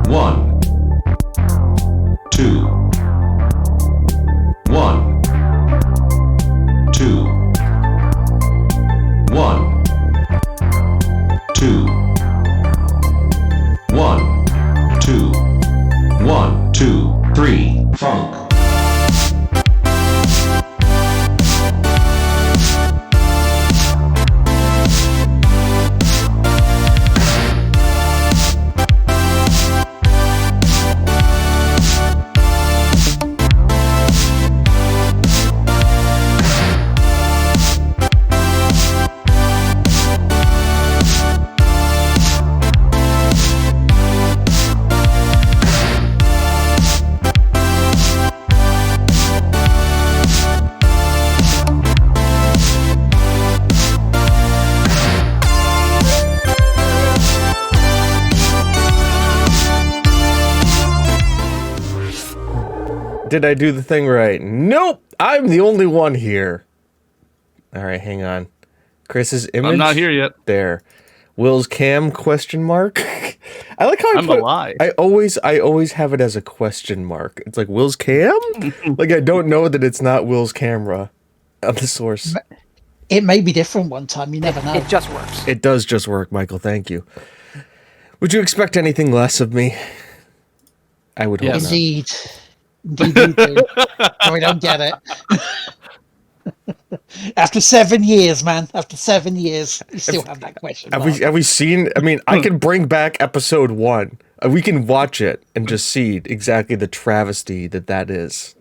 1, 2, 1, 2, 1, 2, 1, 2, 1, 2, 3, funk. Did I do the thing right? Nope! I'm the only one here. Alright, hang on. Chris's image? I'm not here yet. There. Will's cam, question mark? I like how I'm a lie. I always have it as a question mark. It's like, Will's cam? Like, I don't know that it's not Will's camera on the source. It may be different one time, you never know. It just works. It does just work, Michael, thank you. Would you expect anything less of me? I would hope not. Indeed. Indeed you do. No, I don't get it. After 7 years, man. After 7 years, you still have that question. Have we seen? I mean, I can bring back episode 1. We can watch it and just see exactly the travesty that is.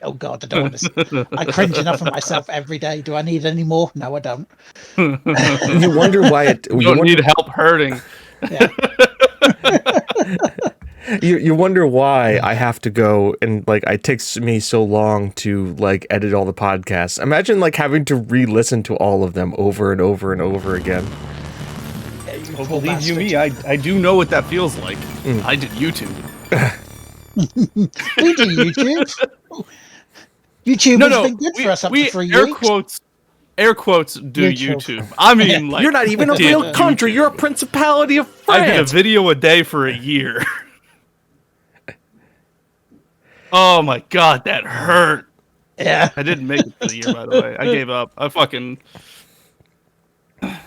Oh God, I don't want to. I cringe enough of myself every day. Do I need any more? No, I don't. You wonder why it. You don't need help hurting. Yeah. You wonder why I have to go and like it takes me so long to like edit all the podcasts. Imagine like having to re-listen to all of them over and over and over again. Oh, believe you me, I do know what that feels like. I did YouTube. We do YouTube. YouTube has been good for us up to 3 years. Air quotes do YouTube. I mean, like, you're not even a real country. YouTube. You're a principality of France. I did a video a day for a year. Oh my God, that hurt. Yeah. I didn't make it for the year, by the way. I gave up. I fucking...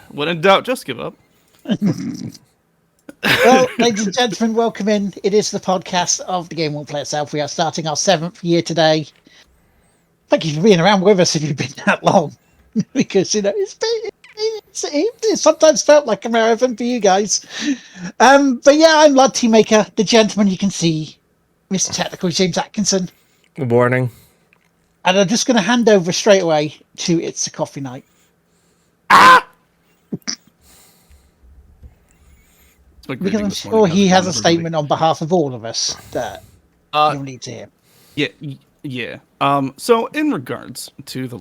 When in doubt, just give up. Well, ladies and gentlemen, welcome in. It is the podcast of The Game Won't Play Itself. We are starting our 7th year today. Thank you for being around with us if you've been that long. Because, you know, it sometimes felt like a marathon for you guys. But yeah, I'm Lord Teammaker, the gentleman you can see, Mr. Technical James Atkinson. Good morning. And I'm just going to hand over straight away to It's a Coffee Night. Because I'm sure he has a statement on behalf of all of us that you'll need to hear. Yeah. So in regards to the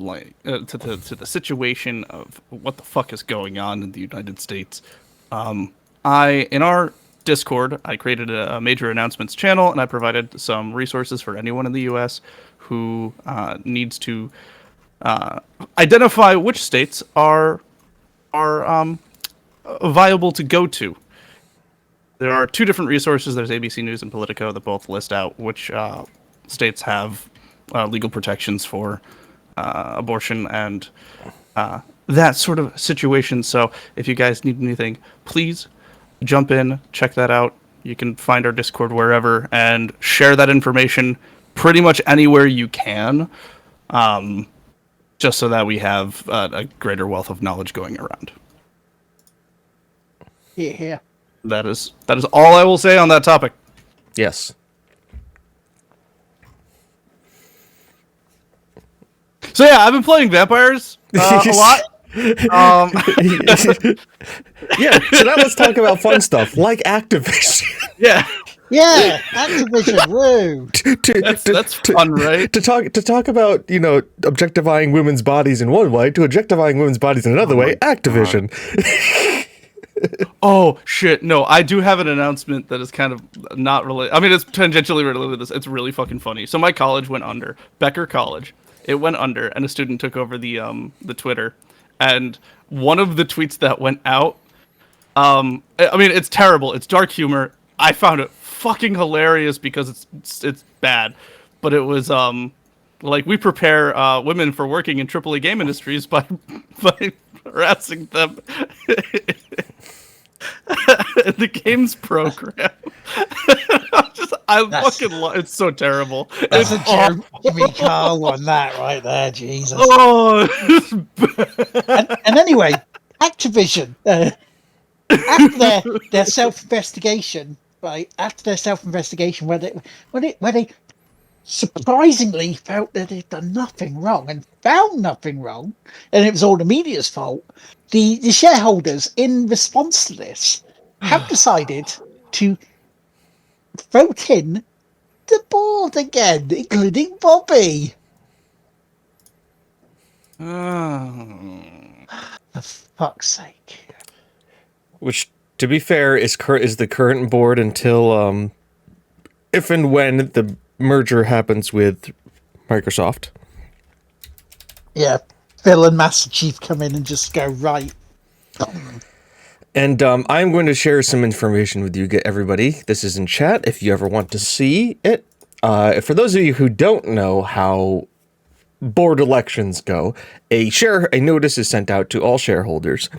to the situation of what the fuck is going on in the United States, in our Discord, I created a major announcements channel, and I provided some resources for anyone in the U.S. who needs to identify which states are viable to go to. There are 2 different resources. There's ABC News and Politico that both list out which states have legal protections for abortion and that sort of situation. So if you guys need anything, please jump in, check that out. You can find our Discord wherever and share that information pretty much anywhere you can, just so that we have a greater wealth of knowledge going around. Yeah. That is all I will say on that topic. Yes. So yeah, I've been playing vampires a lot. Yeah, so now let's talk about fun stuff, like Activision. Yeah. Yeah, Activision, woo! That's fun, right? To talk about, you know, objectifying women's bodies in one way, to objectifying women's bodies in another way, Activision. Oh, shit. No, I do have an announcement that is kind of not related. I mean, it's tangentially related to this. It's really fucking funny. So my college went under. Becker College. It went under, and a student took over the Twitter. And one of the tweets that went out, I mean, it's terrible. It's dark humor. I found it fucking hilarious because it's bad, but it was like we prepare women for working in AAA game industries by harassing them in the games program. It's so terrible. That's It's a Jeremy Carl one, that right there, Jesus. Oh, it's bad. And anyway, Activision, after their self-investigation, right? After their self-investigation, where they surprisingly felt that they'd done nothing wrong and found nothing wrong, and it was all the media's fault, the shareholders, in response to this, have decided to vote in the board again, including Bobby. For fuck's sake. Which, to be fair, is the current board until if and when the merger happens with Microsoft. Yeah, Phil and Master Chief come in and just go, right. And I'm going to share some information with you, everybody. This is in chat if you ever want to see it. For those of you who don't know how board elections go, a notice is sent out to all shareholders,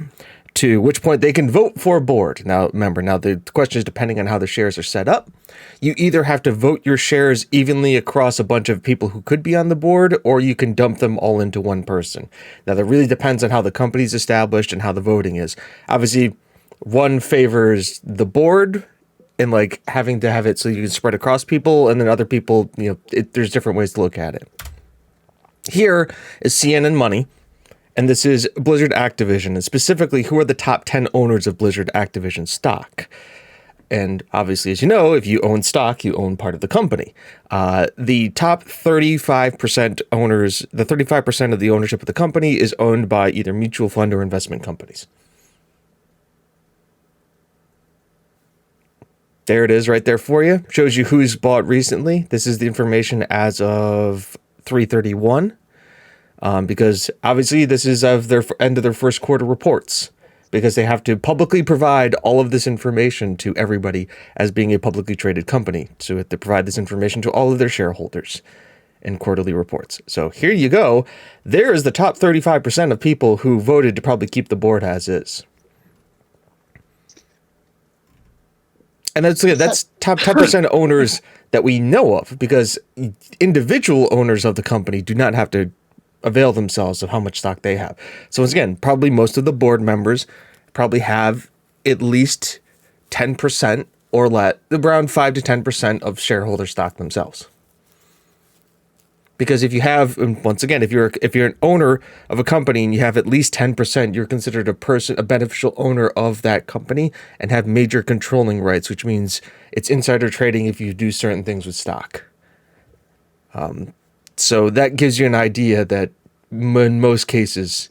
to which point they can vote for a board. Now, remember, the question is depending on how the shares are set up. You either have to vote your shares evenly across a bunch of people who could be on the board, or you can dump them all into one person. Now, that really depends on how the company's established and how the voting is. Obviously, one favors the board and like having to have it so you can spread across people, and then other people, there's different ways to look at it. Here is CN and Money. And this is Blizzard Activision, and specifically, who are the top 10 owners of Blizzard Activision stock? And obviously, as you know, if you own stock, you own part of the company. The top 35% owners, the 35% of the ownership of the company is owned by either mutual fund or investment companies. There it is right there for you. Shows you who's bought recently. This is the information as of 3/31. Because obviously this is of their end of their first quarter reports, because they have to publicly provide all of this information to everybody as being a publicly traded company. So they have to provide this information to all of their shareholders in quarterly reports. So here you go. There is the top 35% of people who voted to probably keep the board as is. And that's top 10% owners that we know of, because individual owners of the company do not have to avail themselves of how much stock they have. So once again, probably most of the board members probably have at least 10% or around 5 to 10% of shareholder stock themselves. Because if you have, once again, if you're an owner of a company and you have at least 10%, you're considered a beneficial owner of that company and have major controlling rights, which means it's insider trading if you do certain things with stock. So that gives you an idea that in most cases,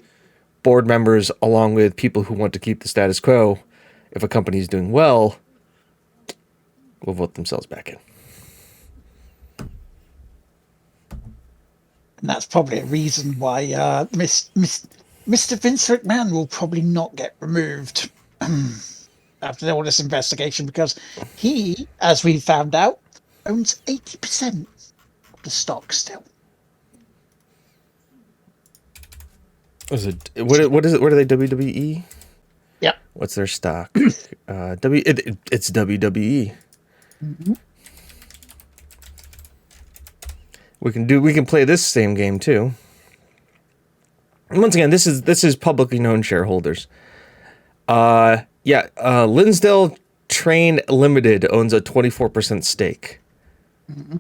board members, along with people who want to keep the status quo, if a company is doing well, will vote themselves back in. And that's probably a reason why Mr. Vince McMahon will probably not get removed after all this investigation, because he, as we found out, owns 80% of the stock still. What is it? What are they? WWE? Yep. What's their stock? It's WWE. Mm-hmm. We can play this same game too. And once again, this is publicly known shareholders. Linsdale Train Limited owns a 24% stake. Mm-hmm.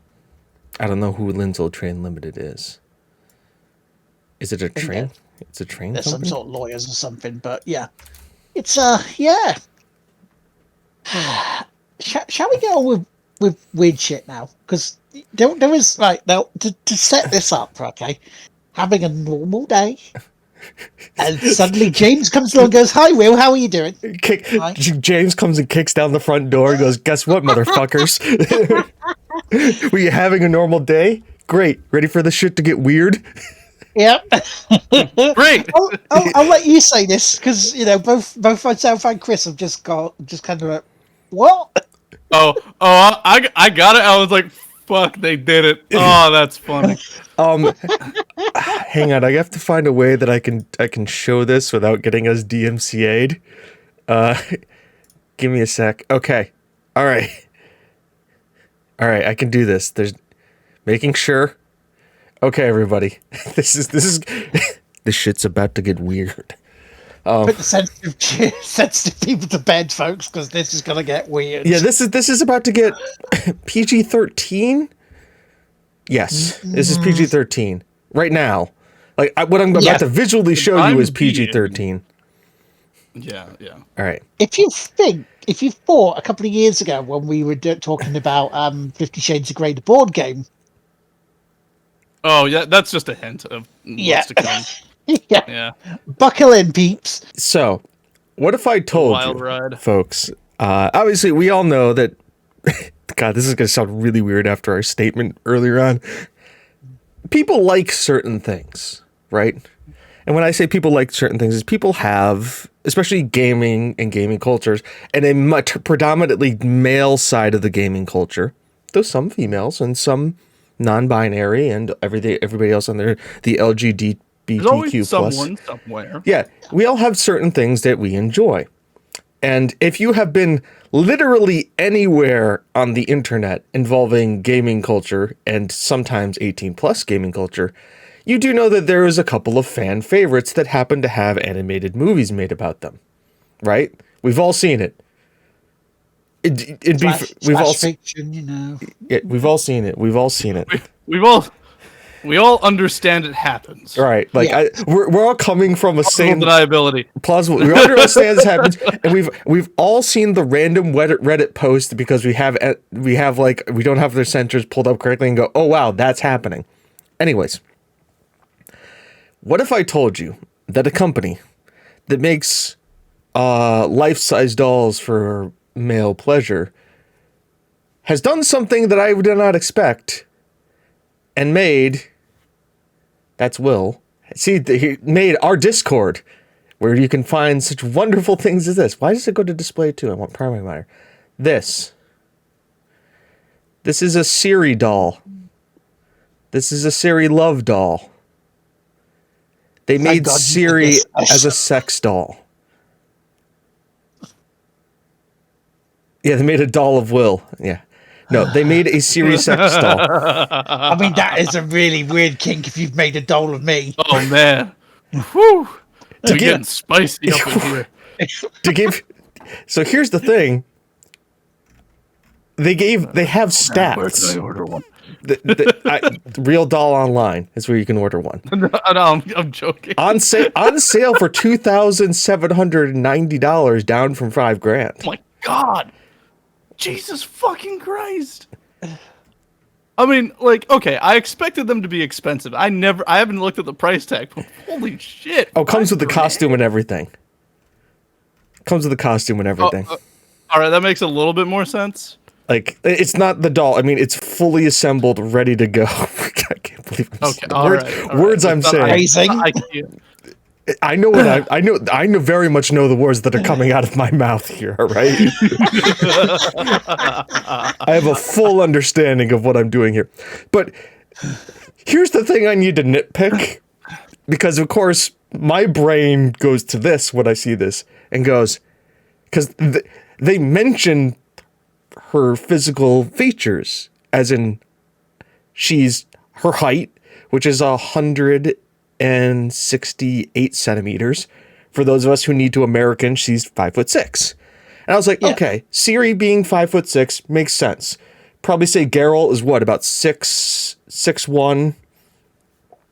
I don't know who Linsdale Train Limited is. Is it a train? It's a train There's company? some sort of lawyers or something, but yeah. It's yeah. Shall we go on with weird shit now? Because there is, right, now to set this up, okay, having a normal day, and suddenly James comes along and goes, "Hi Will, how are you doing?" Right. James comes and kicks down the front door and goes, "Guess what, motherfuckers? Were you having a normal day? Great. Ready for the shit to get weird?" Yep. Great. I'll let you say this, because both myself and Chris have just kind of like, what? I got it. I was like, fuck, they did it. Oh, that's funny. Hang on, I have to find a way that I can show this without getting us DMCA'd. Give me a sec. Okay. All right, I can do this. There's making sure. Okay, everybody. This is this shit's about to get weird. Put the sensitive people to bed, folks, because this is gonna get weird. Yeah, this is about to get PG-13. Yes, this is PG-13 right now. Like what I'm about to visually show you is PG-13. Yeah. All right. If you thought a couple of years ago when we were talking about 50 Shades of Grey, the board game. Oh yeah, that's just a hint of what's to come. Yeah. Buckle in, peeps. So, what if I told Wild you, ride. folks? Obviously, we all know that. God, this is going to sound really weird after our statement earlier on. People like certain things, right? And when I say people like certain things, is people have, especially gaming and gaming cultures, and a much predominantly male side of the gaming culture, though some females and some non-binary and everybody else on there, the LGBTQ+. There's always someone somewhere. Yeah, we all have certain things that we enjoy. And if you have been literally anywhere on the internet involving gaming culture and sometimes 18+ gaming culture, you do know that there is a couple of fan favorites that happen to have animated movies made about them, right? We've all seen it. We've all fiction, you know. Yeah, we've all seen it. We've all seen it. We all understand it happens. Right, like we're all coming from a same deniability. Plausible. We understand this happens, and we've all seen the random Reddit post because we don't have their censors pulled up correctly and go, oh wow, that's happening. Anyways, what if I told you that a company that makes life-size dolls for male pleasure has done something that I did not expect and made. That's Will. See, he made our Discord, where you can find such wonderful things as this. Why does it go to display too? I want primary matter. This is a Siri doll. This is a Siri love doll. They made Siri as a sex doll. Yeah, they made a doll of Will. Yeah. No, they made a Siri sex doll. I mean, that is a really weird kink if you've made a doll of me. Oh, man. Whew. We're getting spicy up in here. So here's the thing. They have stats. Where can I order one? Real Doll Online is where you can order one. No, I'm joking. On sale for $2,790, down from $5,000. Oh my God. Jesus fucking Christ. I mean, like, okay, I expected them to be expensive. I haven't looked at the price tag, but holy shit. Oh, comes with the costume and everything. All right, that makes a little bit more sense. Like, it's not the doll. I mean, it's fully assembled, ready to go. I can't believe words I'm saying. Amazing. I know what I very much know the words that are coming out of my mouth here, all right? I have a full understanding of what I'm doing here. But here's the thing I need to nitpick, because of course my brain goes to this when I see this and goes, because they mention her physical features, as in her height, which is 168 centimeters. For those of us who need to American, she's 5'6". And I was like, okay, Siri being 5'6" makes sense. Probably say Geralt is what, about 6'1".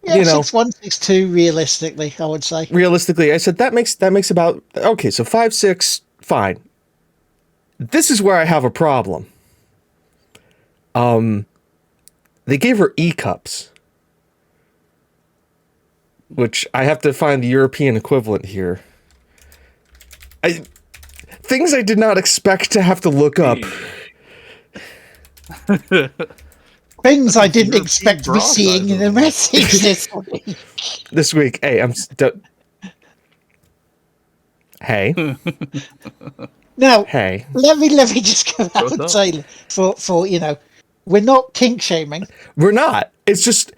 Yeah, 6'1", 6'2", realistically, I would say. Realistically, I said that makes about, okay, so 5'6", fine. This is where I have a problem. They gave her E-cups, which I have to find the European equivalent here. Things I did not expect to have to look up. Things I didn't expect to be seeing in the message this week. This week, hey, Now, Hey, let me just go out What's and up? say for we're not kink shaming. we're not. It's just,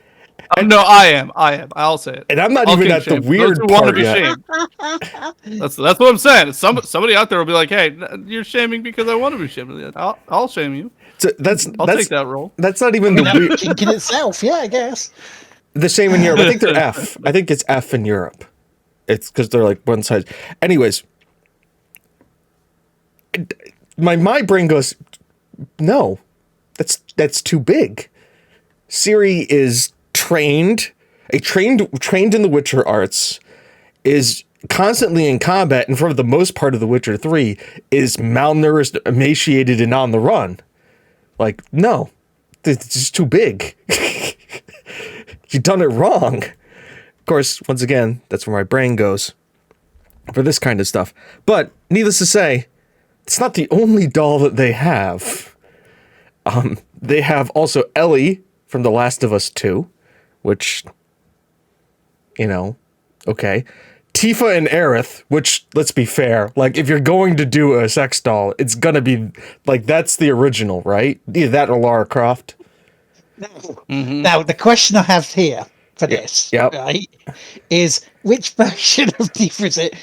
No, I am. I'll say it. and I'm not I'll even kink at the shame. Those weird who want to part be yet. shamed. That's what I'm saying. Somebody out there will be like, "Hey, you're shaming because I want to be shamed." I'll shame you. So that's I'll that's take that role. that's not I even mean, the that's weird. kink in itself. Yeah, I guess. The same in Europe. I think they're F. I think it's F in Europe. It's because they're like one size. Anyways, my brain goes, no, that's too big. Ciri is trained in the Witcher arts, is constantly in combat, and for the most part of The Witcher 3 is malnourished, emaciated, and on the run. Like, no, it's just too big. You've done it wrong. Of course, once again, that's where my brain goes for this kind of stuff. But needless to say, it's not the only doll that they have. They have also Ellie from The Last of Us 2, which, okay. Tifa and Aerith, which, let's be fair, like, if you're going to do a sex doll, it's gonna be, like, that's the original, right? Either that or Lara Croft. Now, the question I have here for this, Yep. right, is which version of Tifa is it?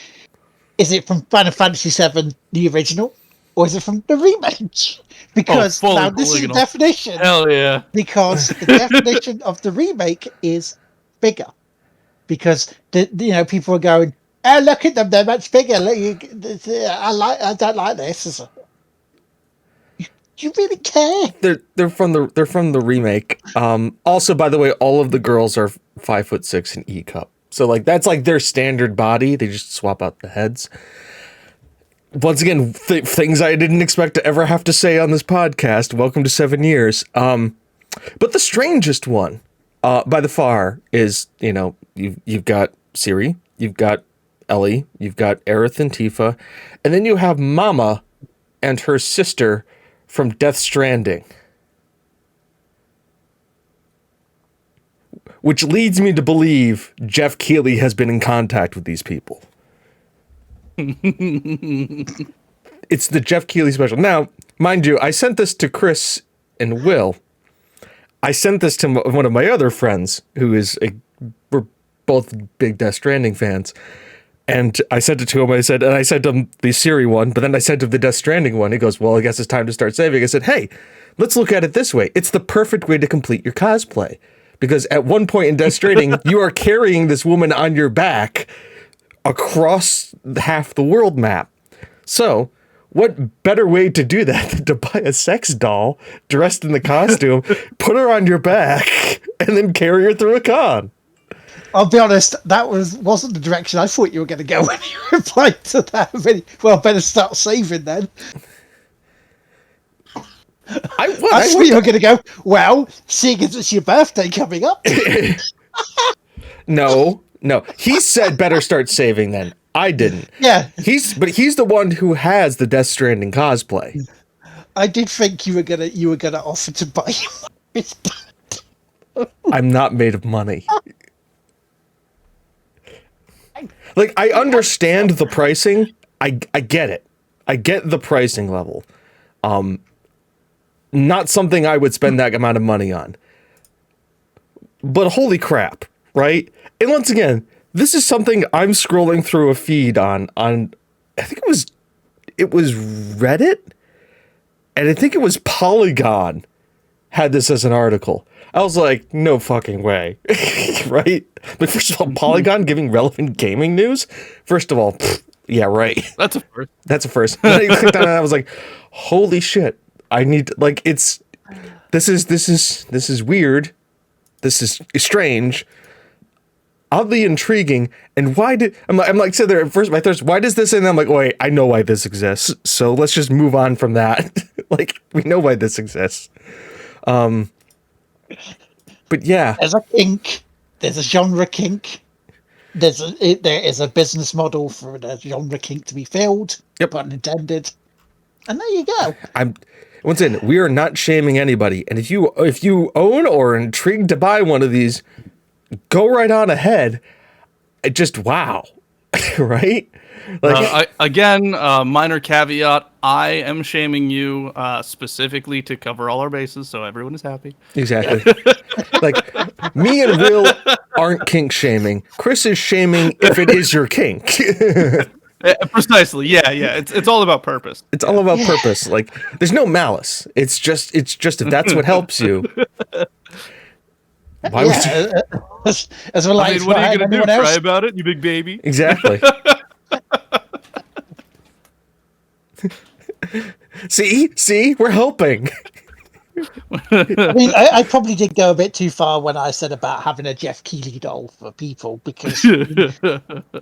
Is it from Final Fantasy VII, the original, or is it from the remake? Because fully now this is the polygonal. definition. Hell yeah. Because the definition of the remake is bigger. Because people are going, oh, look at them, they're much bigger. Look, I don't like this. It's you really care? They're from the remake. Also, by the way, all of the girls are 5'6" in E cup. So like that's like their standard body. They just swap out the heads. Once again, things I didn't expect to ever have to say on this podcast. Welcome to 7 years. But the strangest one, by the far, is you've got Ciri, you've got Ellie, you've got Aerith and Tifa, and then you have Mama and her sister from Death Stranding. Which leads me to believe Jeff Keighley has been in contact with these people. It's the Jeff Keighley special. Now, mind you, I sent this to Chris and Will. I sent this to one of my other friends who we're both big Death Stranding fans. And I sent it to him. I sent him the Ciri one, but then I sent him the Death Stranding one. He goes, well, I guess it's time to start saving. I said, hey, let's look at it this way. It's the perfect way to complete your cosplay. Because at one point in Death Stranding, you are carrying this woman on your back across half the world map. So, what better way to do that than to buy a sex doll dressed in the costume, put her on your back, and then carry her through a con? I'll be honest, that wasn't the direction I thought you were going to go when you replied to that. Well, better start saving then. I thought you were going to go, well, seeing as it's your birthday coming up. No. He said better start saving then. I didn't. Yeah. He's the one who has the Death Stranding cosplay. I did think you were gonna offer to buy his. I'm not made of money. Like, I understand the pricing. I get it. I get the pricing level. Not something I would spend that amount of money on. But holy crap, right? And once again, this is something I'm scrolling through a feed on I think it was Reddit, and I think it was Polygon had this as an article. I was like, no fucking way. Right? But first of all, Polygon giving relevant gaming news? First of all, yeah, right. That's a first. That's a first. Then I clicked on it and I was like, holy shit. I need to, like, this is weird. This is strange. Oddly intriguing. And why did I'm like sitting there at first, my thoughts, why does this, and I'm like, wait, I know why this exists. So let's just move on from that. Like, we know why this exists. But yeah. There's a kink. There's a genre kink. There is a business model for the genre kink to be filled. Yep. Pun intended. And there you go. Once again, we are not shaming anybody. And if you own or are intrigued to buy one of these, go right on ahead. Just wow. Right? Minor caveat: I am shaming you specifically to cover all our bases, so everyone is happy. Exactly. Like, me and Will aren't kink shaming. Chris is shaming if it is your kink. Precisely. Yeah. It's all about purpose. It's all about purpose. Like, there's no malice. It's just if that's what helps you. Why would you? As well, I mean, what are you gonna do? Cry about it, you big baby? Exactly. See, we're helping. I mean, I probably did go a bit too far when I said about having a Jeff Keighley doll for people because that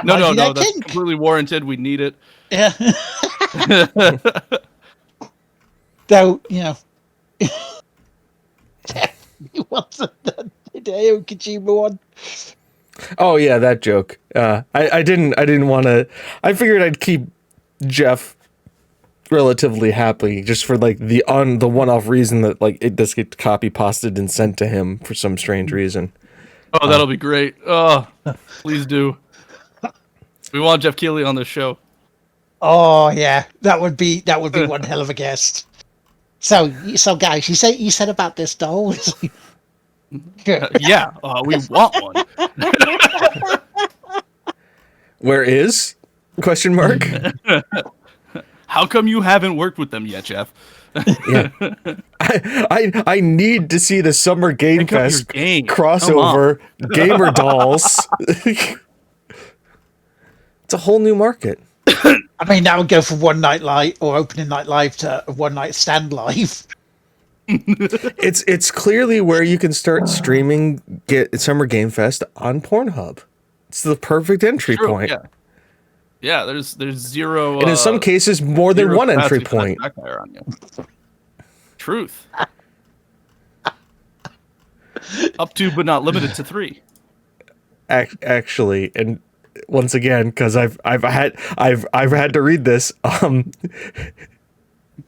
no, that's kink. completely warranted. We need it. Yeah. Though, Jeff, he wants the Hideo Kojima one. Oh yeah, that joke. I didn't want to. I figured I'd keep Jeff relatively happy just for like the one-off reason that like it does get copy pasted and sent to him for some strange reason. Oh, that'll be great. Oh, please do. We want Jeff Keighley on this show. Oh yeah, that would be one hell of a guest. So guys, you said about this doll. Yeah, we want one. Where is? Question mark. How come you haven't worked with them yet, Jeff? Yeah, I need to see the Summer Game Fest crossover gamer dolls. It's a whole new market. I mean, that would go from one night live or opening night live to one night stand live. It's clearly where you can start streaming Summer Game Fest on Pornhub. It's the perfect entry point. Yeah, there's zero. And in some cases, more than one entry point. On you. Truth. Up to, but not limited to 3. Actually, and once again, because I've had to read this.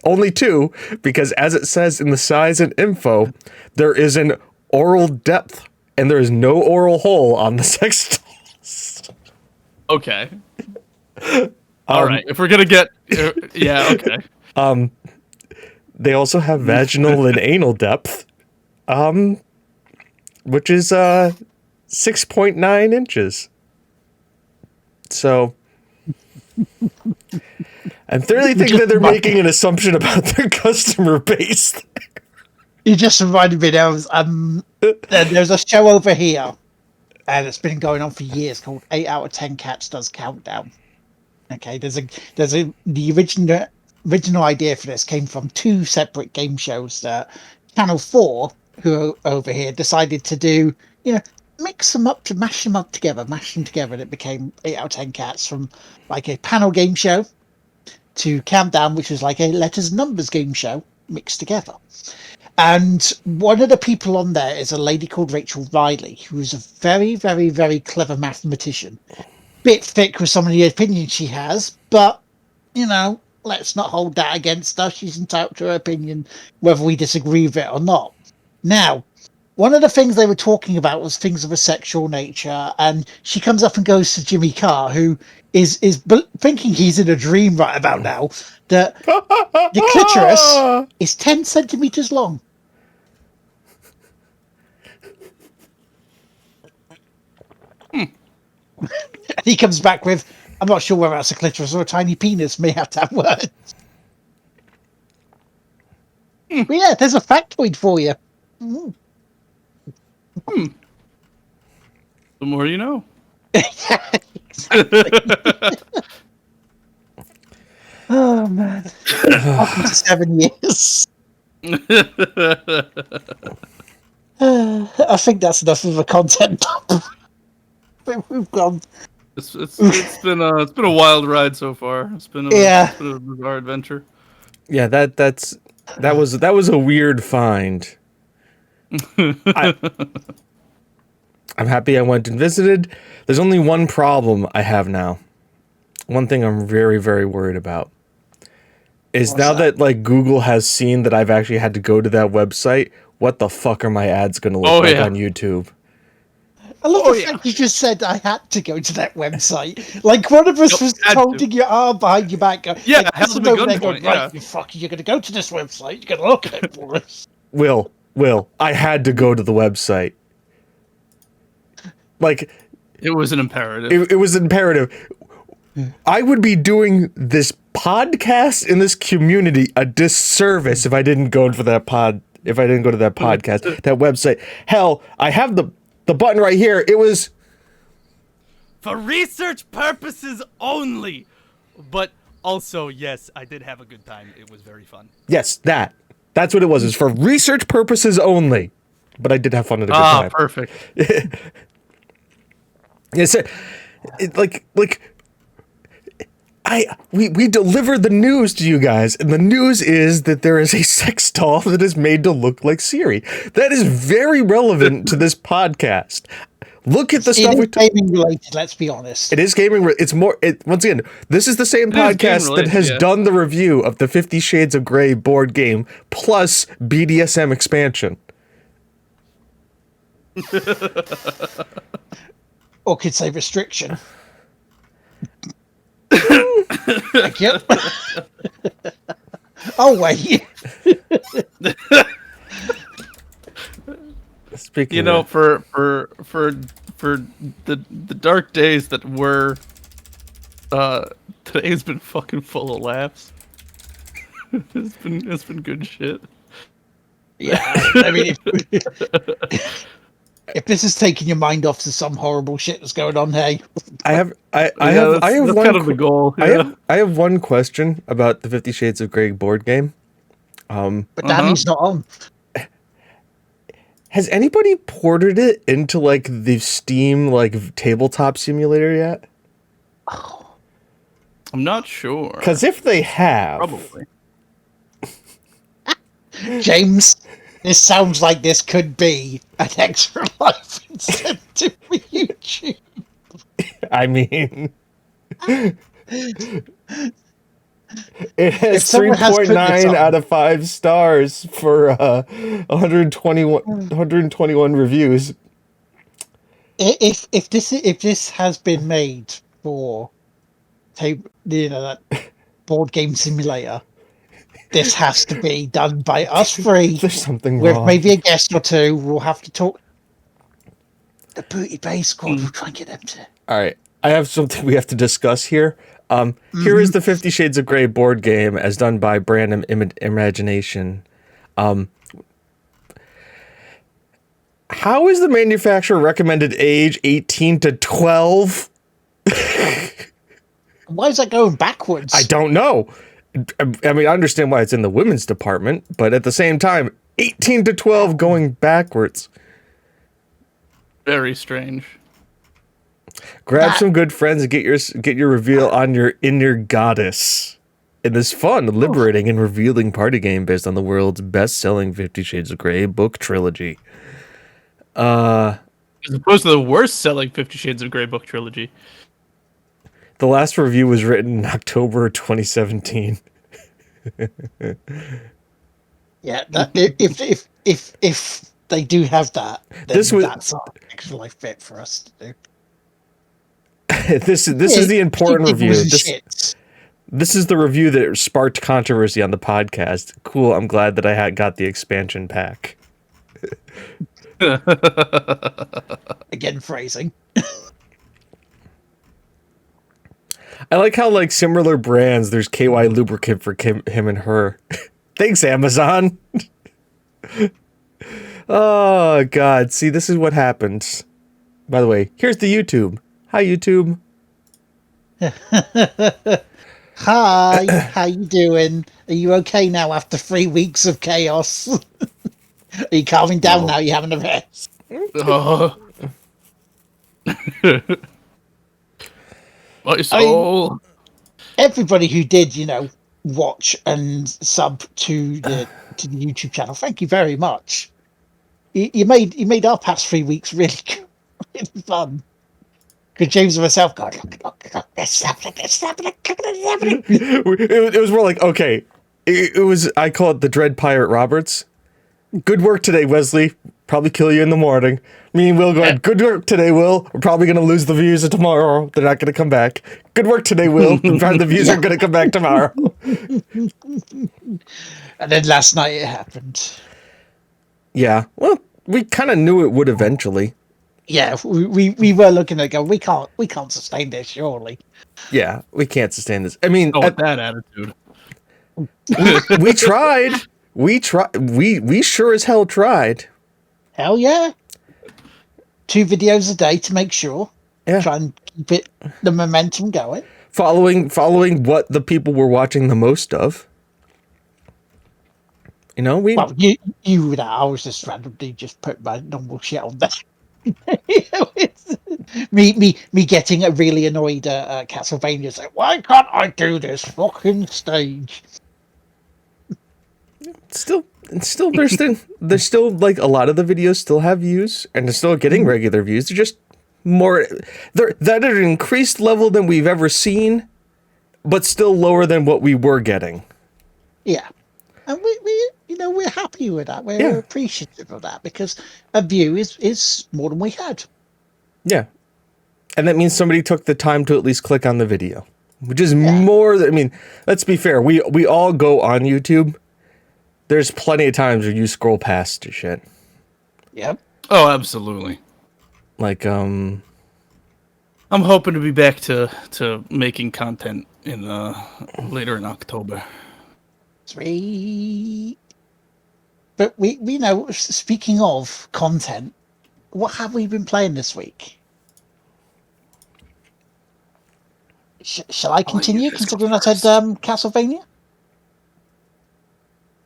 Only 2, because as it says in the size and info, there is an oral depth, and there is no oral hole on the sex dolls. Okay. All right. If we're gonna get, yeah, okay. They also have vaginal and anal depth, which is 6.9 inches. So, I thoroughly think that they're making an assumption about their customer base. You just reminded me there's a show over here, and it's been going on for years called 8 out of 10 Cats Does Countdown. Okay, the original idea for this came from 2 separate game shows that Channel 4, who are over here, decided to do, mash them together, and it became 8 out of 10 Cats, from like a panel game show to Countdown, which was like a letters and numbers game show mixed together. And one of the people on there is a lady called Rachel Riley, who is a very, very, very clever mathematician. Bit thick with some of the opinions she has, but let's not hold that against her. She's entitled to her opinion, whether we disagree with it or not. Now, one of the things they were talking about was things of a sexual nature, and she comes up and goes to Jimmy Carr, who is thinking he's in a dream right about now, that the clitoris is 10 centimeters long. He comes back with, I'm not sure whether that's a clitoris or a tiny penis, may have to have words. But yeah, there's a factoid for you. The more you know. Yeah, exactly. Oh man. Welcome to 7 years. I think that's enough of a content. We've gone. It's been a wild ride so far. It's been a bizarre adventure. Yeah, that was a weird find. I'm happy I went and visited. There's only one problem I have now. One thing I'm very, very worried about is now that like Google has seen that I've actually had to go to that website. What the fuck are my ads going to look like on YouTube? I love Oh, the yeah. fact you just said I had to go to that website. Like one of us Nope, was had to. holding your arm behind your back. Yeah, like, held this him is at over there going, gunpoint, right, yeah. you fucker, you're going to go to this website. You're going to look at it for us. Will, I had to go to the website. Like, It was an imperative. it was imperative. I would be doing this podcast in this community a disservice if I didn't go for that if I didn't go to that podcast, that website. Hell, I have the button right here. It was For research purposes only. But also, yes, I did have a good time. It was very fun. yes, that's what it was. It's for research purposes only. But I did have fun at a good time. Perfect. It's we delivered the news to you guys, and the news is that there is a sex doll that is made to look like Siri. That is very relevant to this podcast. Look at the stuff It we is gaming related, let's be honest. It is gaming. It's more. Once again, this is the same is game podcast that related, has yeah. done the review of the 50 Shades of Grey board game plus BDSM expansion. Or could say restriction. Thank you. Oh, wait. Speaking, You know, of, for the dark days that were, today's been fucking full of laughs. It's been good shit. Yeah, I mean, if this is taking your mind off to some horrible shit that's going on, hey. I have That's one kind of the goal. Yeah. I have one question about the 50 Shades of Grey board game. But Danny's not on. Has anybody ported it into like the Steam like tabletop simulator yet? I'm not sure. Because if they have, Probably. James, this sounds like this could be an extra life incentive for YouTube. I mean, it has someone has put this 3.9 on- out of 5 stars for 121 reviews. If this has been made for that board game simulator, this has to be done by us three There's something with wrong. maybe a guest or two. We'll have to talk. The Booty Bay Squad. We'll try and get them to. All right, I have something we have to discuss here. Here is the 50 Shades of Grey board game as done by Brand Imagination. How is the manufacturer recommended age 18 to 12? Why is that going backwards? I don't know. I mean, I understand why it's in the women's department, but at the same time, 18 to 12 going backwards. Very strange. Grab some good friends and get your reveal on your inner goddess in this fun, liberating, and revealing party game based on the world's best-selling 50 Shades of Grey book trilogy. As opposed to the worst-selling 50 Shades of Grey book trilogy. The last review was written in October 2017. Yeah, if they do have that, then This was- that's an extra life bit for us to do. This is the important review. Shits. This is the review that sparked controversy on the podcast. Cool. I'm glad that I got the expansion pack. Again, phrasing. I like how, like, similar brands, there's KY lubricant for him and her. Thanks, Amazon. Oh, God. See, this is what happens. By the way, here's the YouTube. Hi, YouTube. Hi, how you doing? Are you okay now after 3 weeks of chaos? Are you calming down now? You having a rest? My soul. Everybody who did, watch and sub to the YouTube channel, thank you very much. You made our past 3 weeks really good, really fun. Because James and myself go, look, this is happening. It was more like, okay, it was, I call it the Dread Pirate Roberts. Good work today, Wesley. Probably kill you in the morning. Me and Will going, good work today, Will. We're probably going to lose the views tomorrow. They're not going to come back. Good work today, Will. The views are going to come back tomorrow. And then last night it happened. Yeah. Well, we kind of knew it would eventually. Yeah, we were looking at it going, we can't sustain this, surely. Yeah, we can't sustain this. I mean, Oh, with that attitude. we tried. We sure as hell tried. Hell yeah. 2 videos a day to make sure. Yeah. Try and keep the momentum going. Following what the people were watching the most of. You know, Well, you would. I was just randomly just put my normal shit on there. It's me getting really annoyed at Castlevania. It's like, why can't I do this fucking stage? still there's still like a lot of the videos still have views and they're still getting regular views. They're just they're at an increased level than we've ever seen, but still lower than what we were getting. Yeah, and we're happy with that. We're appreciative of that because a view is more than we had. Yeah, and that means somebody took the time to at least click on the video, which is more. I mean, let's be fair. We all go on YouTube. There's plenty of times where you scroll past shit. Yep. Oh, absolutely. Like, I'm hoping to be back to making content in later in October. Sweet. But we know. Speaking of content, what have we been playing this week? Shall I continue? Considering I said Castlevania.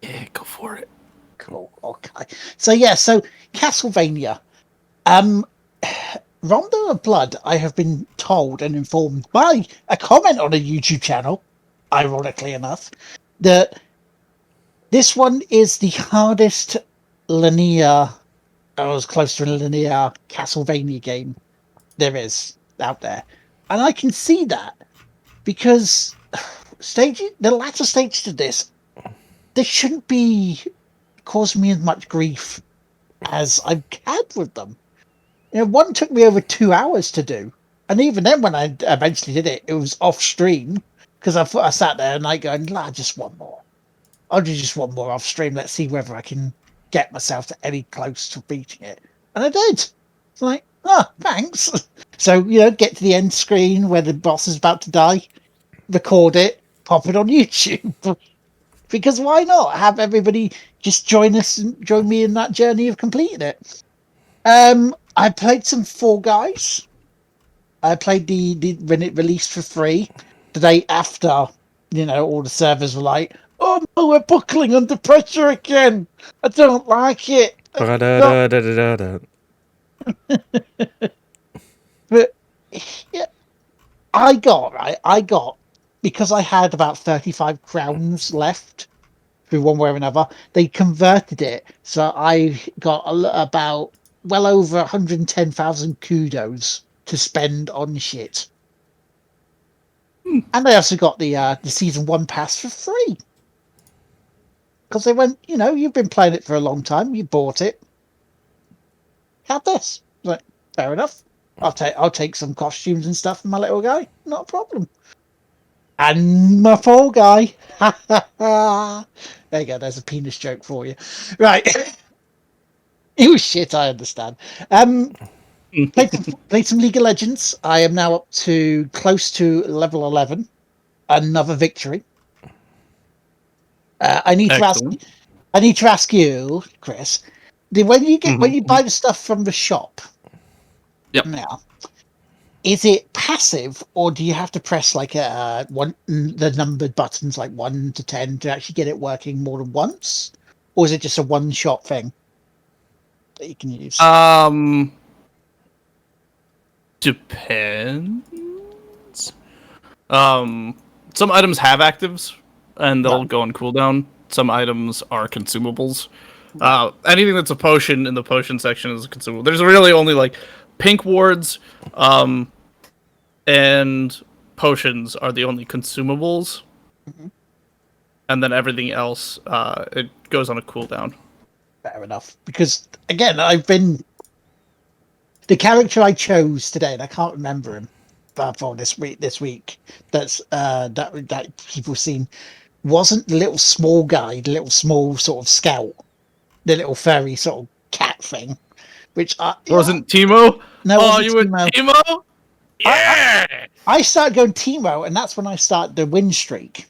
Yeah, go for it. Cool. Okay. So Castlevania. Rondo of Blood, I have been told and informed by a comment on a YouTube channel, ironically enough, that this one is the hardest linear, or as close to a linear Castlevania game there is out there. And I can see that because the latter stages of this shouldn't be causing me as much grief as I've had with them. One took me over 2 hours to do, and even then, when I eventually did it, it was off stream because I sat there and going, just one more. I'll do just one more off stream. Let's see whether I can get myself to any close to beating it, and I did. It's like, thanks. So get to the end screen where the boss is about to die, record it, pop it on YouTube. Because why not have everybody just join me in that journey of completing it? I played some Fall Guys. I played the when it released for free the day after. All the servers were like, "Oh no, we're buckling under pressure again. I don't like it." But yeah, I got because I had about 35 crowns left through one way or another. They converted it, so I got about well over 110,000 kudos to spend on shit. And I also got the season 1 pass for free because they went, you've been playing it for a long time, you bought it. Have this. Like, fair enough. I'll take some costumes and stuff for my little guy. Not a problem. And my Fall Guy. There you go. There's a penis joke for you. Right. It was shit, I understand. Played some League of Legends. I am now up to close to level 11. Another victory. I need to ask you, Chris. When you buy the stuff from the shop, yep. Now, is it passive or do you have to press like the numbered buttons like 1 to 10 to actually get it working more than once, or is it just a one-shot thing that you can use? Depends. Some items have actives and they'll go on cooldown. Some items are consumables. Anything that's a potion in the potion section is a consumable. There's really only like pink wards, and potions are the only consumables. And then everything else, it goes on a cooldown. Fair enough. Because again, the character I chose today, and I can't remember him for this week. That people seen wasn't the little small guy, the little small sort of scout, the little furry sort of cat thing. Which Wasn't Timo? no, it Oh, wasn't you went Timo. Timo? Yeah. I started going Timo, and that's when I started the win streak.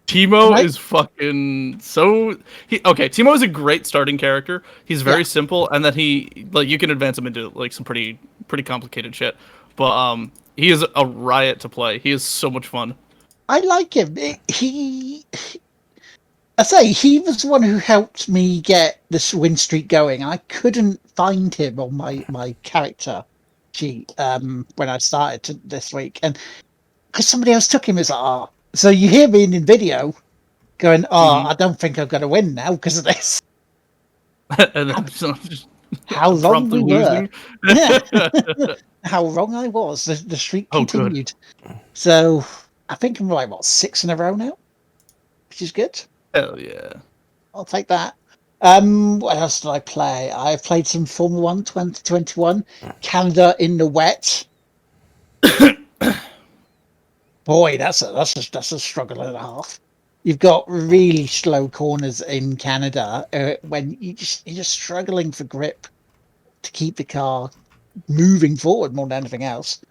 Timo Right? is fucking so. Okay, Timo is a great starting character. He's very Yeah. simple, and that he like you can advance him into like some pretty complicated shit. But he is a riot to play. He is so much fun. I like him. I say he was the one who helped me get this win streak going. I couldn't find him on my character sheet when I started this week, and because somebody else took him, it's like, oh. So you hear me in video going, oh, Mhm. I don't think I'm going to win now because of this. And then just How wrong promptly we were. losing. Yeah. How wrong I was. The streak Oh, good. continued. So I think I'm like, what, 6 in a row now? Which is good. Hell yeah. I'll take that. What else did I play? I've played some Formula 1 2021, Canada in the wet. Boy, that's a struggle and a half. You've got really slow corners in Canada when you're just struggling for grip to keep the car moving forward more than anything else.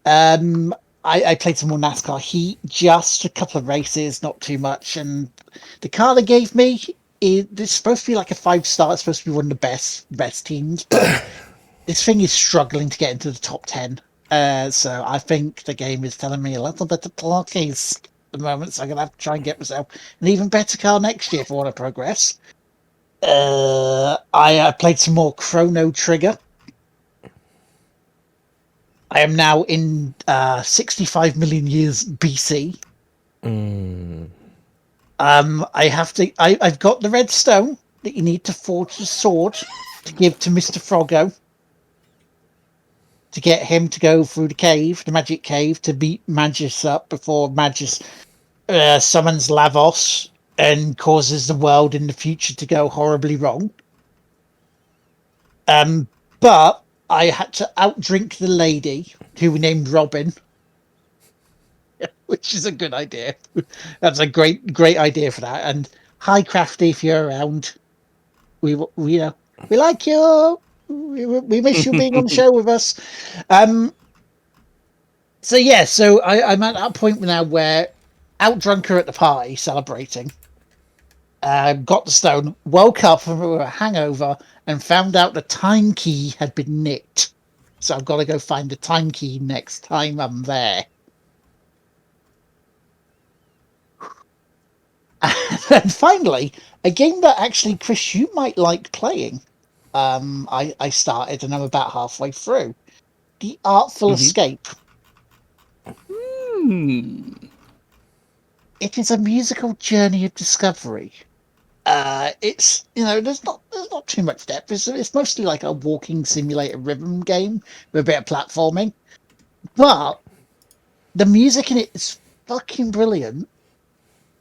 I played some more NASCAR Heat, just a couple of races, not too much. And the car they gave me, it's supposed to be like a 5-star. It's supposed to be one of the best teams, but this thing is struggling to get into the top 10. So I think the game is telling me a little bit of Pilates at the moment. So I'm gonna have to try and get myself an even better car next year if I want to progress. I played some more Chrono Trigger. I am now in 65 million years BC. I've got the red stone that you need to forge the sword to give to Mr. Froggo to get him to go through the magic cave, to beat Magus up before Magus summons Lavos and causes the world in the future to go horribly wrong. But I had to outdrink the lady who we named Robin, which is a good idea. That's a great idea for that. And hi, Crafty, if you're around, we like you. We miss you being on the show with us. So yeah, so I'm at that point now where outdrunk her at the party, celebrating. Got the stone, woke up from a hangover, and found out the time key had been nicked. So I've got to go find the time key next time I'm there. And finally, a game that actually, Chris, you might like playing. I started and I'm about halfway through. The Artful Escape. Hmm. It is a musical journey of discovery. It's there's not too much depth. It's mostly like a walking simulator rhythm game with a bit of platforming, but the music in it is fucking brilliant,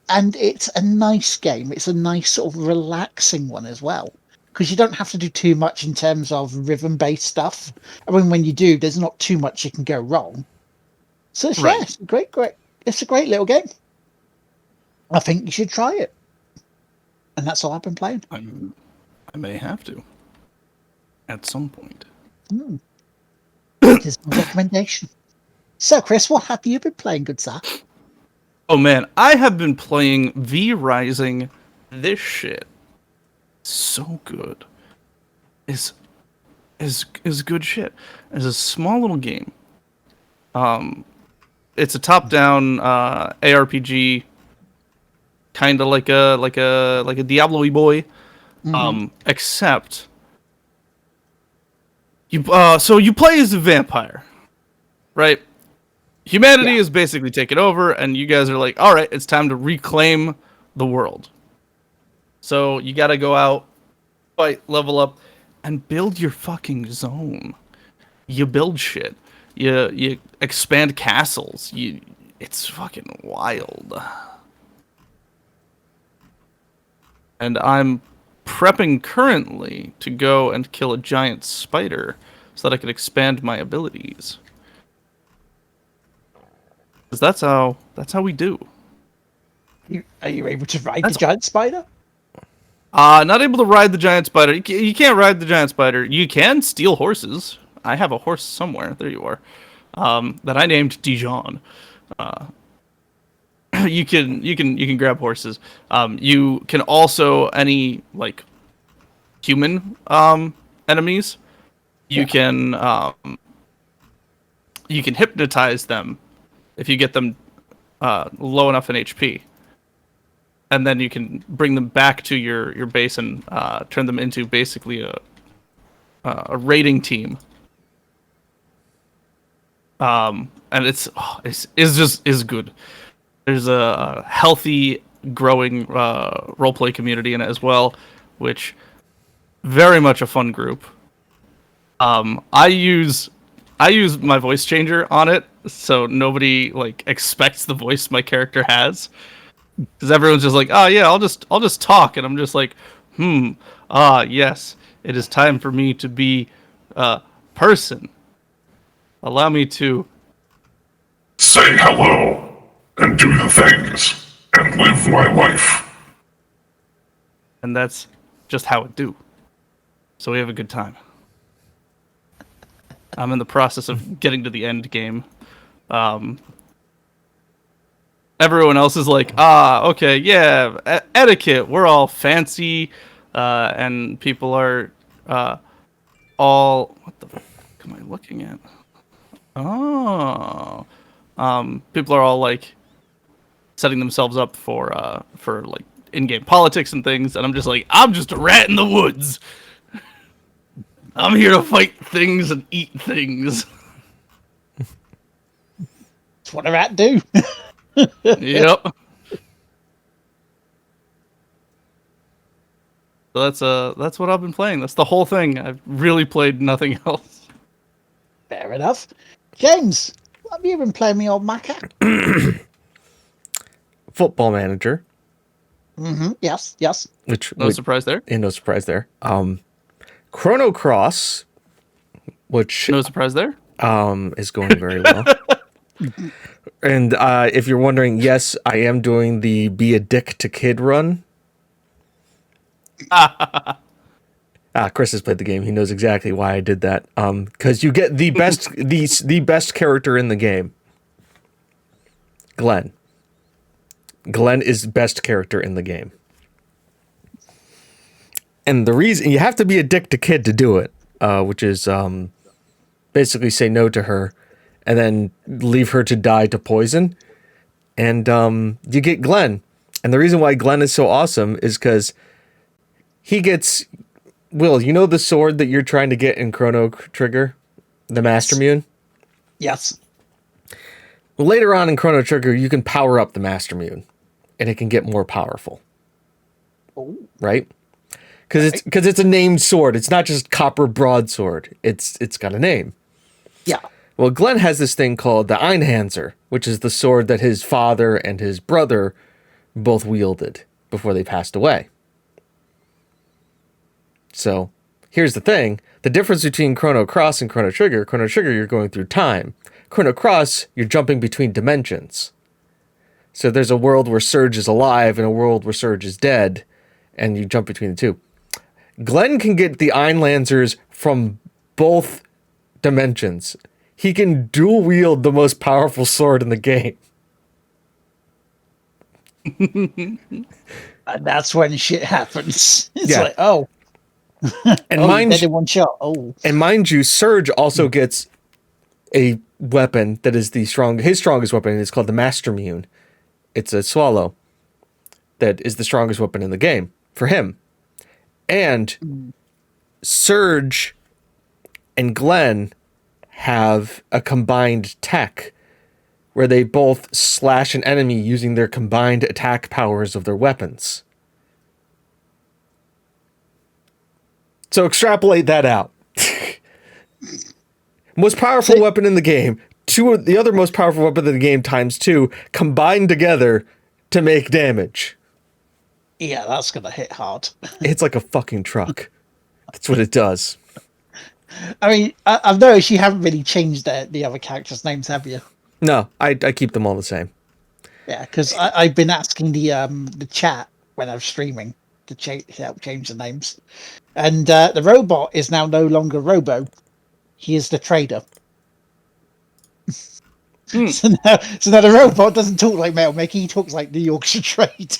and it's a nice game. It's a nice sort of relaxing one as well, because you don't have to do too much in terms of rhythm based stuff. I mean, when you do, there's not too much that can go wrong. So it's, Right. yeah, it's great. It's a great little game. I think you should try it. And that's all I've been playing. I may have to at some point. It is my recommendation. So, Chris, what have you been playing, good sir? Oh man, I have been playing V Rising. This shit, so good. Is good shit. It's a small little game. It's a top-down ARPG, kind of like a Diablo-y boy. Except you so you play as a vampire, right? Humanity is basically taken over, and you guys are like, all right, it's time to reclaim the world. So you got to go out, fight, level up, and build your fucking zone. You build shit. You expand castles. It's fucking wild. and I'm prepping currently to go and kill a giant spider so that I can expand my abilities. 'Cause that's how we do. Are you able to ride the giant spider? Not able to ride the giant spider. You can't ride the giant spider. You can steal horses. I have a horse somewhere. There you are. That I named Dijon. You can grab horses. You can also any like human enemies. You can hypnotize them if you get them low enough in HP. And then you can bring them back to your base and turn them into basically a raiding team. And it's good. There's a healthy, growing roleplay community in it as well, which very much a fun group. I use my voice changer on it, so nobody like expects the voice my character has. Because everyone's just like, oh yeah, I'll just talk, and I'm just like, yes, it is time for me to be a person. Allow me to say hello and do the things and live my life. And that's just how it do. So we have a good time. I'm in the process of getting to the end game. Everyone else is like, okay, yeah, etiquette. We're all fancy, and people are all. What the fuck am I looking at? Oh, people are all like setting themselves up for like in-game politics and things, and I'm just like, I'm just a rat in the woods. I'm here to fight things and eat things. That's what a rat do. Yep. So that's what I've been playing. That's the whole thing. I've really played nothing else. Fair enough. James, what have you been playing, me old maca? Football Manager. Mm-hmm. Yes. No surprise there. Yeah, no surprise there. Chrono Cross, which No surprise there. is going very well. And if you're wondering, yes, I am doing the Be a Dick to Kid run. Chris has played the game. He knows exactly why I did that. Because you get the best the best character in the game. Glenn. Glenn is best character in the game. And the reason you have to be a dick to Kid to do it, which is basically say no to her and then leave her to die to poison. And you get Glenn. And the reason why Glenn is so awesome is because he gets... Will, you know the sword that you're trying to get in Chrono Trigger? The Master Mune? Yes. Well, later on in Chrono Trigger, you can power up the Master Mune. And it can get more powerful. Oh. Right? Because it's a named sword. It's not just copper broadsword. It's got a name. Yeah. Well, Glenn has this thing called the Einhanzer, which is the sword that his father and his brother both wielded before they passed away. So, here's the thing. The difference between Chrono Cross and Chrono Trigger, you're going through time. Chrono Cross, you're jumping between dimensions. So there's a world where Surge is alive and a world where Surge is dead, and you jump between the two. Glenn can get the Einlancers from both dimensions. He can dual wield the most powerful sword in the game. And that's when shit happens. It's Yeah. like, oh. And dead in one shot. Oh. And mind you, Surge also gets a weapon that is his strongest weapon, and it's called the Master Mune. It's a swallow that is the strongest weapon in the game for him. And Surge and Glenn have a combined tech where they both slash an enemy using their combined attack powers of their weapons. So extrapolate that out. Most powerful weapon in the game, the other most powerful weapon in the game times 2 combined together to make damage. Yeah, that's gonna hit hard. It's like a fucking truck. That's what it does. I mean, I've noticed you haven't really changed the other characters' names, have you? No, I keep them all the same. Yeah, because I've been asking the chat when I'm streaming to help change the names, and the robot is now no longer Robo. He is the trader. So now the robot doesn't talk like Metal Mickey. He talks like the Yorkshire Trader.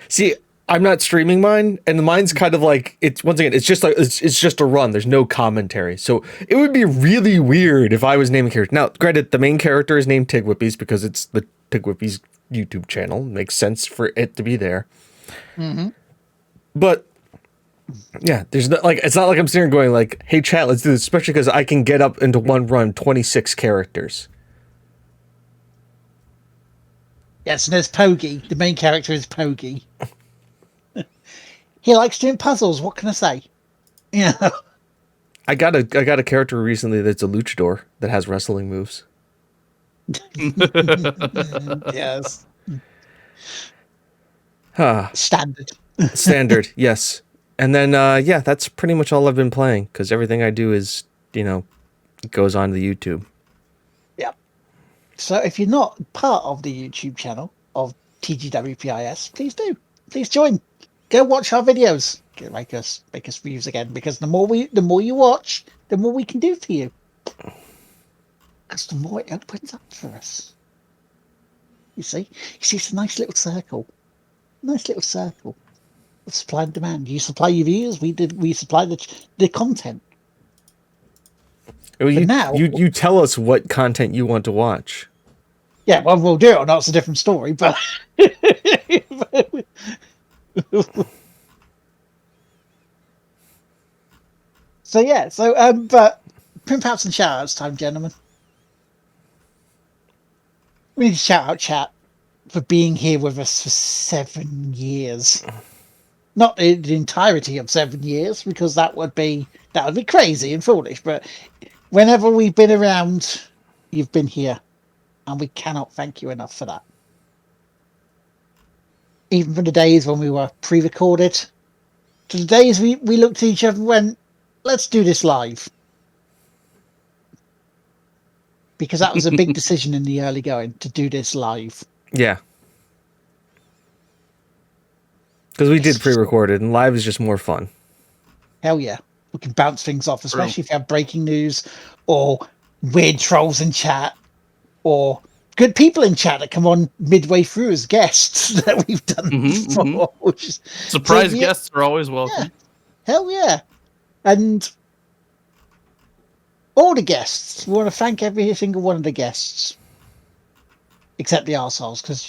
See, I'm not streaming mine, and mine's kind of like it's once again. It's just like it's just a run. There's no commentary, so it would be really weird if I was naming characters. Now, granted, the main character is named TGWPIS because it's the TGWPIS YouTube channel. Makes sense for it to be there. Mm-hmm. But yeah, there's no, like it's not like I'm sitting here going like, "Hey, chat, let's do this." Especially because I can get up into one run 26 characters. Yes, and there's Pogi. The main character is Pogi. He likes doing puzzles. What can I say? Yeah. I got a character recently that's a luchador that has wrestling moves. Yes. Huh. Standard. Standard, yes. And then yeah, that's pretty much all I've been playing because everything I do is goes on the YouTube. Yeah. So if you're not part of the YouTube channel of TGWPIS, please do. Please join. Go watch our videos. Make us views again, because the more you watch, the more we can do for you. Because the more it opens up for us. You see, it's a nice little circle. Nice little circle of supply and demand. You supply your viewers, we supply the content. Well, now you tell us what content you want to watch. Yeah, well, we'll do it or not. It's a different story, but. But pimp outs and shout outs time, gentlemen. We need to shout out chat for being here with us for 7 years. Not the entirety of 7 years, because that would be crazy and foolish, but whenever we've been around, you've been here, and we cannot thank you enough for that. Even from the days when we were pre-recorded, to the days we looked at each other and went, let's do this live. Because that was a big decision in the early going, to do this live. Yeah. Because we did pre-recorded, and live is just more fun. Hell yeah. We can bounce things off, especially if you have breaking news, or weird trolls in chat, or good people in chat that come on midway through as guests that we've done before. Surprise guests are always welcome. Yeah. Hell yeah. And all the guests, we want to thank every single one of the guests. Except the arseholes, because,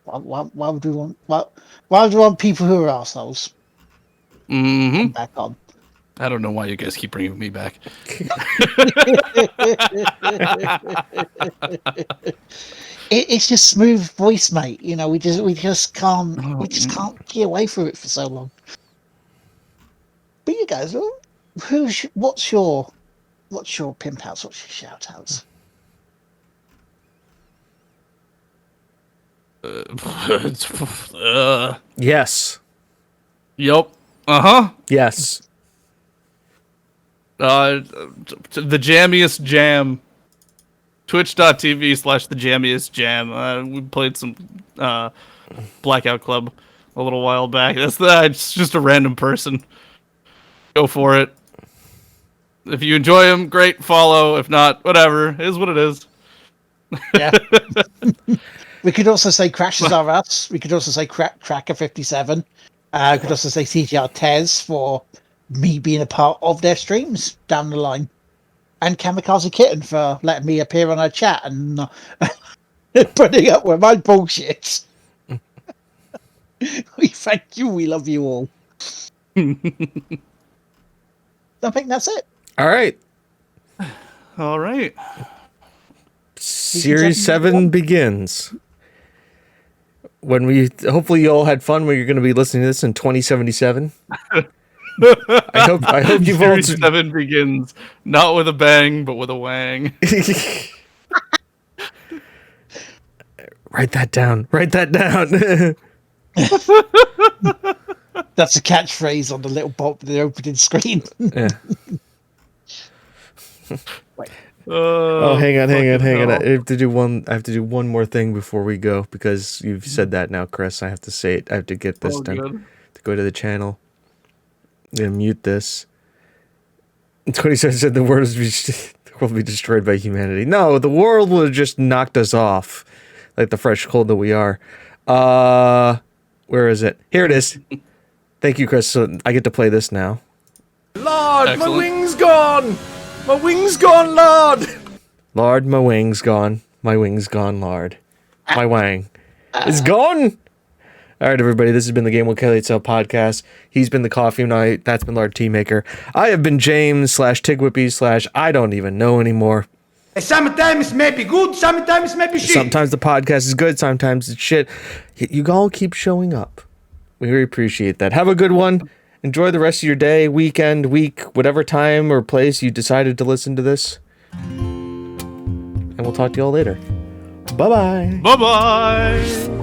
why would we want people who are arseholes? Mm-hmm. Back on. I don't know why you guys keep bringing me back. It's just smooth voice, mate. We just can't get away from it for so long. But you guys, what's your pimp outs? What's your shout outs? Yes. Yup. Uh-huh. Yes. The jammiest jam. Twitch.tv/the jammiest jam. We played some Blackout Club a little while back. It's just a random person. Go for it. If you enjoy them, great, follow. If not, whatever. It is what it is. Yeah. We could also say Crashes Are Us. We could also say Cracker57. We could also say CTR Tez for me being a part of their streams down the line. And Kamikaze Kitten for letting me appear on our chat and putting up with my bullshit. We thank you. We love you all. I think that's it. All right. All right. Series 7 begins. Hopefully you all had fun when you're going to be listening to this in 2077. I hope you've all... Series 7 begins not with a bang, but with a wang. Write that down. Write that down. That's a catchphrase on the little the opening screen. Yeah. Wait. Oh, hang on. I hell. have to do one more thing before we go because you've said that now, Chris. I have to say it. I have to get this done. Good. To go to the channel. I'm gonna mute this. 27 said the world will be destroyed by humanity. No, the world would have just knocked us off, like the fresh cold that we are. Where is it? Here it is. Thank you, Chris. So I get to play this now. Lord, Excellent. my wing's gone! My wing's gone, Lord! Lord, my wing's gone. My wing's gone, Lord. My wang is gone. All right, everybody. This has been the Game Will Kill Itself podcast. He's been the Coffee Knight. That's been Lord Teamaker. I have been James /TGWPIS/ I don't even know anymore. Sometimes may be good, sometimes may be shit. Sometimes the podcast is good. Sometimes it's shit. You all keep showing up. We really appreciate that. Have a good one. Enjoy the rest of your day, weekend, week, whatever time or place you decided to listen to this. And we'll talk to you all later. Bye-bye. Bye bye.